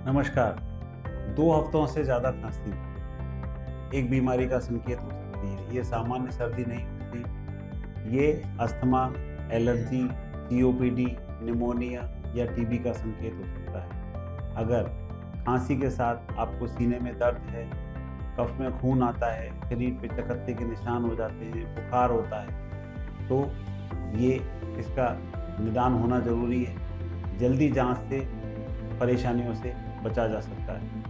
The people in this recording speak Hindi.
नमस्कार। 2 हफ्तों से ज़्यादा खांसी एक बीमारी का संकेत हो सकती है। ये सामान्य सर्दी नहीं होती। ये अस्थमा, एलर्जी, सीओपीडी, निमोनिया या टीबी का संकेत हो सकता है। अगर खांसी के साथ आपको सीने में दर्द है, कफ में खून आता है, शरीर पे चकत्ते के निशान हो जाते हैं, बुखार होता है, तो ये इसका निदान होना ज़रूरी है। जल्दी जाँच से परेशानियों से बचा जा सकता है।